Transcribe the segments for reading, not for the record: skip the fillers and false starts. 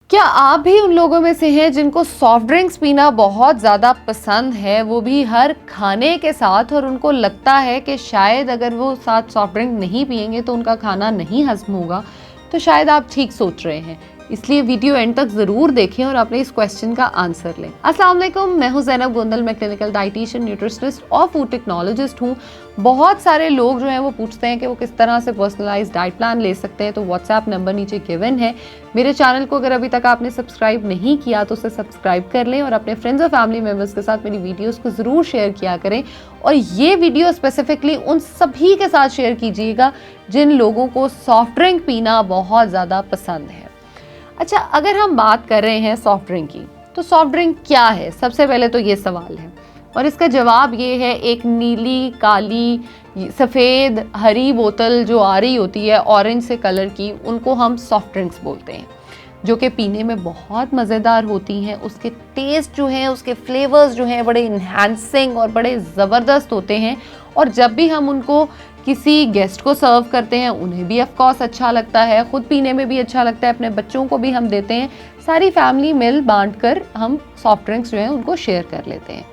क्या आप भी उन लोगों में से हैं जिनको सॉफ्ट ड्रिंक्स पीना बहुत ज़्यादा पसंद है, वो भी हर खाने के साथ, और उनको लगता है कि शायद अगर वो साथ सॉफ्ट ड्रिंक नहीं पिएंगे तो उनका खाना नहीं हजम होगा? तो शायद आप ठीक सोच रहे हैं, इसलिए वीडियो एंड तक ज़रूर देखें और अपने इस क्वेश्चन का आंसर लें। अस्सलाम वालेकुम, मैं हूं ज़ैनब गोंदल, मैं क्लिनिकल डाइटिशियन, न्यूट्रिशनिस्ट और फूड टेक्नोलॉजिस्ट हूं। बहुत सारे लोग जो हैं वो पूछते हैं कि वो किस तरह से पर्सनलाइज्ड डाइट प्लान ले सकते हैं, तो व्हाट्सएप नंबर नीचे गिवन है। मेरे चैनल को अगर अभी तक आपने सब्सक्राइब नहीं किया तो उसे सब्सक्राइब कर लें और अपने फ्रेंड्स और फैमिली मेम्बर्स के साथ मेरी वीडियोस को ज़रूर शेयर किया करें। और ये वीडियो स्पेसिफिकली उन सभी के साथ शेयर कीजिएगा जिन लोगों को सॉफ्ट ड्रिंक पीना बहुत ज़्यादा पसंद है। अच्छा, अगर हम बात कर रहे हैं सॉफ्ट ड्रिंक की, तो सॉफ्ट ड्रिंक क्या है? सबसे पहले तो ये सवाल है और इसका जवाब ये है, एक नीली, काली, सफ़ेद, हरी बोतल जो आ रही होती है ऑरेंज से कलर की, उनको हम सॉफ्ट ड्रिंक्स बोलते हैं, जो कि पीने में बहुत मज़ेदार होती हैं। उसके टेस्ट जो हैं, उसके फ्लेवर्स जो हैं, बड़े इन्हांसिंग और बड़े ज़बरदस्त होते हैं। और जब भी हम उनको किसी गेस्ट को सर्व करते हैं, उन्हें भी ऑफ कोर्स अच्छा लगता है, ख़ुद पीने में भी अच्छा लगता है, अपने बच्चों को भी हम देते हैं। सारी फैमिली मिल बांट कर हम सॉफ्ट ड्रिंक्स जो हैं उनको शेयर कर लेते हैं।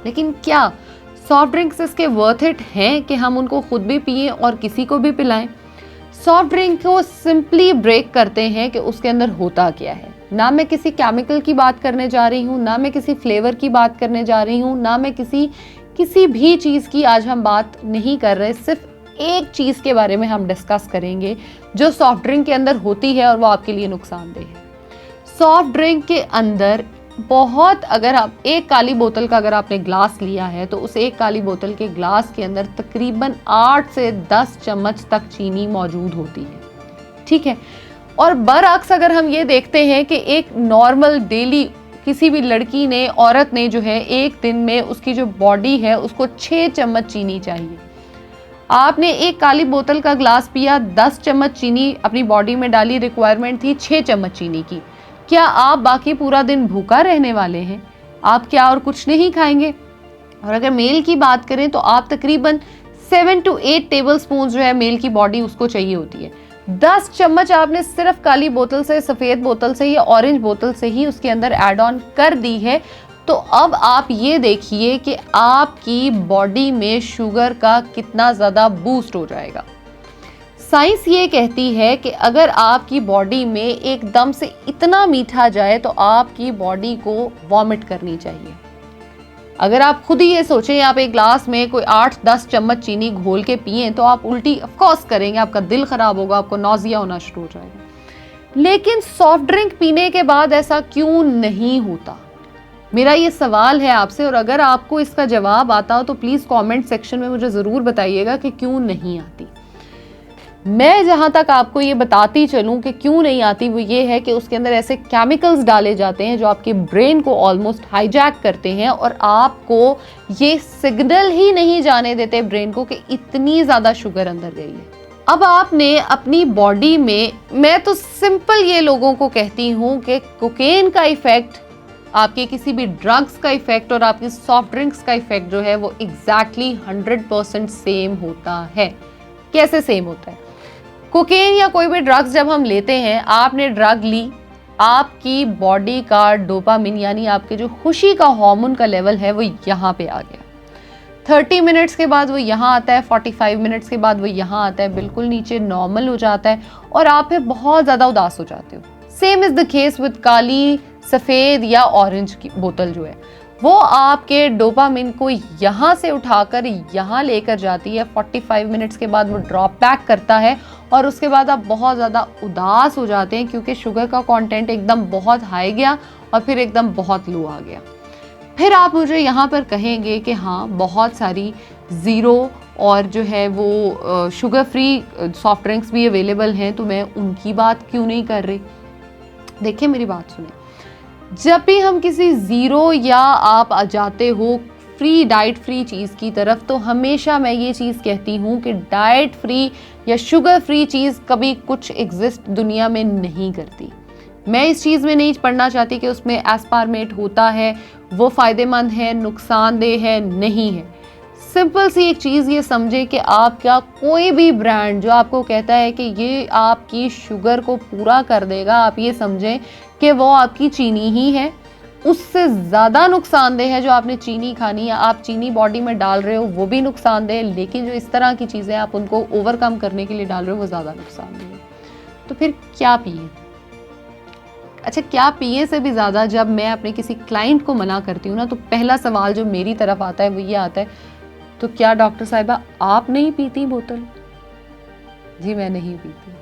लेकिन क्या सॉफ्ट ड्रिंक्स इसके वर्थ इट हैं कि हम उनको खुद भी पिएं और किसी को भी पिलाएं? सॉफ्ट ड्रिंक को सिंपली ब्रेक करते हैं कि उसके अंदर होता क्या है। ना मैं किसी केमिकल की बात करने जा रही हूँ, ना मैं किसी फ्लेवर की बात करने जा रही हूँ, ना मैं किसी भी चीज़ की आज हम बात नहीं कर रहे। सिर्फ एक चीज़ के बारे में हम डिस्कस करेंगे जो सॉफ्ट ड्रिंक के अंदर होती है और वो आपके लिए नुकसानदेह है। सॉफ्ट ड्रिंक के अंदर बहुत, अगर आप एक काली बोतल का अगर आपने ग्लास लिया है तो उस एक काली बोतल के ग्लास के अंदर तकरीबन 8 से 10 चम्मच तक चीनी मौजूद होती है, ठीक है। और बरअक्स अगर हम ये देखते हैं कि एक नॉर्मल डेली किसी भी लड़की ने, औरत ने जो है, एक दिन में उसकी जो बॉडी है उसको 6 चम्मच चीनी चाहिए। आपने एक काली बोतल का ग्लास पिया, 10 चम्मच चीनी अपनी बॉडी में डाली, रिक्वायरमेंट थी 6 चम्मच चीनी की। क्या आप बाकी पूरा दिन भूखा रहने वाले हैं? आप क्या और कुछ नहीं खाएंगे? और अगर मेल की बात करें तो आप तकरीबन 7 to 8 टेबल स्पून जो है मेल की बॉडी उसको चाहिए होती है। 10 चम्मच आपने सिर्फ काली बोतल से, सफ़ेद बोतल से या ऑरेंज बोतल से ही उसके अंदर ऐड ऑन कर दी है। तो अब आप ये देखिए कि आपकी बॉडी में शुगर का कितना ज़्यादा बूस्ट हो जाएगा। साइंस ये कहती है कि अगर आपकी बॉडी में एकदम से इतना मीठा जाए तो आपकी बॉडी को वॉमिट करनी चाहिए। अगर आप खुद ही ये सोचें, आप एक ग्लास में कोई 8-10 चम्मच चीनी घोल के पिएं तो आप उल्टी ऑफ कोर्स करेंगे, आपका दिल ख़राब होगा, आपको नौजिया होना शुरू हो जाएगा। लेकिन सॉफ्ट ड्रिंक पीने के बाद ऐसा क्यों नहीं होता? मेरा ये सवाल है आपसे, और अगर आपको इसका जवाब आता हो तो प्लीज़ कमेंट सेक्शन में मुझे ज़रूर बताइएगा कि क्यों नहीं आती। मैं जहाँ तक आपको ये बताती चलूँ कि क्यों नहीं आती, वो ये है कि उसके अंदर ऐसे केमिकल्स डाले जाते हैं जो आपके ब्रेन को ऑलमोस्ट हाईजैक करते हैं और आपको ये सिग्नल ही नहीं जाने देते ब्रेन को कि इतनी ज़्यादा शुगर अंदर गई है। अब आपने अपनी बॉडी में, मैं तो सिंपल ये लोगों को कहती हूँ कि कोकेन का इफ़ेक्ट, आपके किसी भी ड्रग्स का इफ़ेक्ट और आपकी सॉफ्ट ड्रिंक्स का इफ़ेक्ट जो है वो एग्जैक्टली 100% सेम होता है। कैसे सेम होता है? कोकेन या कोई भी ड्रग्स जब हम लेते हैं, आपने ड्रग ली, आपकी बॉडी का डोपामिन यानी आपके जो खुशी का हार्मोन का लेवल है वो यहाँ पे आ गया। 30 मिनट्स के बाद वो यहाँ आता है, 45 मिनट्स के बाद वो यहाँ आता है, बिल्कुल नीचे नॉर्मल हो जाता है और आप फिर बहुत ज़्यादा उदास हो जाते हो। Same is the case with काली, सफ़ेद या ऑरेंज की बोतल जो है, वो आपके डोपामिन को यहाँ से उठाकर यहाँ लेकर जाती है। 45 मिनट्स के बाद वो ड्रॉप बैक करता है और उसके बाद आप बहुत ज़्यादा उदास हो जाते हैं क्योंकि शुगर का कंटेंट एकदम बहुत हाई गया और फिर एकदम बहुत लो आ गया। फिर आप मुझे यहाँ पर कहेंगे कि हाँ, बहुत सारी ज़ीरो और जो है वो शुगर फ्री सॉफ्ट ड्रिंक्स भी अवेलेबल हैं, तो मैं उनकी बात क्यों नहीं कर रही। देखिए, मेरी बात सुने, जब भी हम किसी ज़ीरो या आप आ जाते हो फ्री, डाइट फ्री चीज़ की तरफ, तो हमेशा मैं ये चीज़ कहती हूँ कि डाइट फ्री या शुगर फ्री चीज़ कभी कुछ एग्जिस्ट दुनिया में नहीं करती। मैं इस चीज़ में नहीं पढ़ना चाहती कि उसमें एस्पारमेट होता है, वो फ़ायदेमंद है, नुकसानदेह है, नहीं है। सिंपल सी एक चीज़ ये समझे कि आपका कोई भी ब्रांड जो आपको कहता है कि ये आपकी शुगर को पूरा कर देगा, आप ये समझें कि वो आपकी चीनी ही है। उससे ज़्यादा नुकसानदेह है जो आपने चीनी खानी या आप चीनी बॉडी में डाल रहे हो वो भी नुकसानदेह है, लेकिन जो इस तरह की चीज़ें आप उनको ओवरकम करने के लिए डाल रहे हो वो ज़्यादा नुकसानदेह है। तो फिर क्या पिए? अच्छा, क्या पिए से भी ज़्यादा जब मैं अपने किसी क्लाइंट को मना करती हूँ ना, तो पहला सवाल जो मेरी तरफ आता है वो ये आता है, तो क्या डॉक्टर साहिबा आप नहीं पीती बोतल? जी मैं नहीं पीती।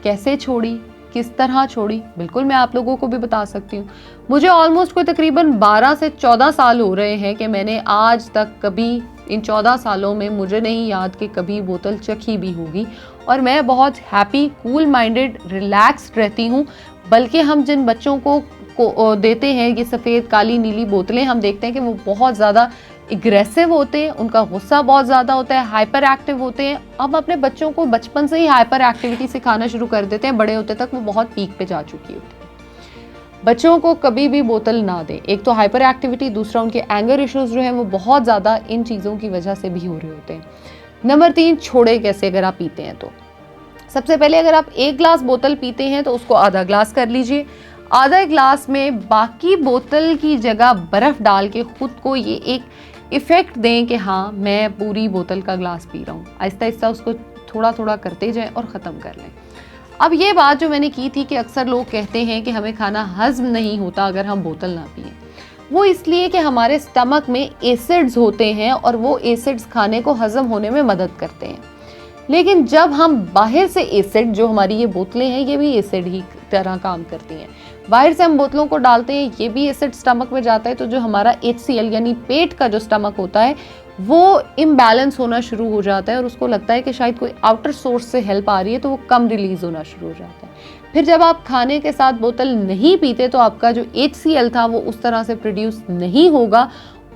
कैसे छोड़ी, किस तरह छोड़ी? बिल्कुल मैं आप लोगों को भी बता सकती हूँ। मुझे ऑलमोस्ट कोई तकरीबन 12 से 14 साल हो रहे हैं कि मैंने आज तक कभी इन 14 सालों में मुझे नहीं याद कि कभी बोतल चखी भी होगी, और मैं बहुत हैप्पी, कूल माइंडेड, रिलैक्स्ड रहती हूँ। बल्कि हम जिन बच्चों को देते हैं ये सफ़ेद काली नीली बोतलें, हम देखते हैं कि वो बहुत ज़्यादा एग्रेसिव होते हैं, उनका गुस्सा बहुत ज़्यादा होता है, हाइपर एक्टिव होते हैं। अब अपने बच्चों को बचपन से ही हाइपर एक्टिविटी सिखाना शुरू कर देते हैं, बड़े होते तक वो बहुत पीक पे जा चुकी होती है। बच्चों को कभी भी बोतल ना दें। एक तो हाइपर एक्टिविटी, दूसरा उनके एंगर इश्यूज जो हैं वो बहुत ज़्यादा इन चीज़ों की वजह से भी हो रहे होते हैं। नंबर 3, छोड़े कैसे अगर आप पीते हैं तो। सबसे पहले अगर आप 1 गिलास बोतल पीते हैं तो उसको आधा गिलास कर लीजिए। आधा गिलास में बाकी बोतल की जगह बर्फ़ डाल के खुद को ये एक इफ़ेक्ट दें कि हाँ मैं पूरी बोतल का गिलास पी रहा हूँ। आहिस्ता आहिस्ता उसको थोड़ा थोड़ा करते जाएं और ख़त्म कर लें। अब ये बात जो मैंने की थी कि अक्सर लोग कहते हैं कि हमें खाना हज़म नहीं होता अगर हम बोतल ना पिएं, वो इसलिए कि हमारे स्टमक में एसिड्स होते हैं और वो एसिड्स खाने को हज़म होने में मदद करते हैं। लेकिन जब हम बाहर से एसिड, जो हमारी ये बोतलें हैं ये भी एसिड ही तरह काम करती हैं, बाहर से हम बोतलों को डालते हैं, ये भी एसिड स्टमक में जाता है, तो जो हमारा HCl यानी पेट का जो स्टमक होता है वो इम्बैलेंस होना शुरू हो जाता है और उसको लगता है कि शायद कोई आउटर सोर्स से हेल्प आ रही है, तो वो कम रिलीज होना शुरू हो जाता है। फिर जब आप खाने के साथ बोतल नहीं पीते तो आपका जो HCl था वो उस तरह से प्रोड्यूस नहीं होगा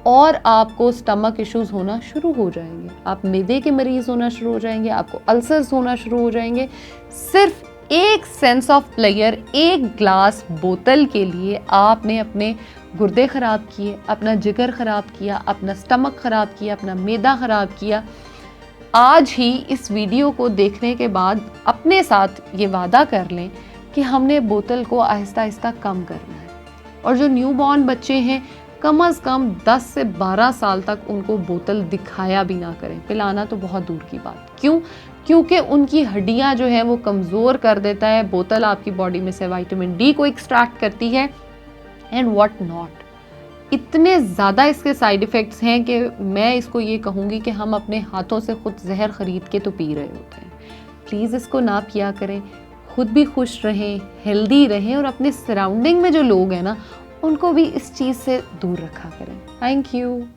और आपको स्टमक इश्यूज होना शुरू हो जाएंगे, आप मैदे के मरीज होना शुरू हो जाएंगे, आपको अल्सर्स होना शुरू हो जाएंगे। सिर्फ एक सेंस ऑफ प्लेयर, 1 गिलास बोतल के लिए आपने अपने गुर्दे ख़राब किए, अपना जिगर ख़राब किया, अपना स्टमक ख़राब किया, अपना मैदा ख़राब किया। आज ही इस वीडियो को देखने के बाद अपने साथ ये वादा कर लें कि हमने बोतल को आहिस्ता आहिस्ता कम करना है। और जो न्यूबॉर्न बच्चे हैं कम से कम 10 से 12 साल तक उनको बोतल दिखाया भी ना करें, पिलाना तो बहुत दूर की बात। क्यों? क्योंकि उनकी हड्डियां जो हैं वो कमज़ोर कर देता है। बोतल आपकी बॉडी में से विटामिन D को एक्सट्रैक्ट करती है एंड व्हाट नॉट। इतने ज़्यादा इसके साइड इफ़ेक्ट्स हैं कि मैं इसको ये कहूँगी कि हम अपने हाथों से खुद जहर ख़रीद के तो पी रहे होते हैं। प्लीज़ इसको ना पिया करें, खुद भी खुश रहें, हेल्दी रहें और अपने सराउंडिंग में जो लोग हैं ना उनको भी इस चीज़ से दूर रखा करें। Thank you.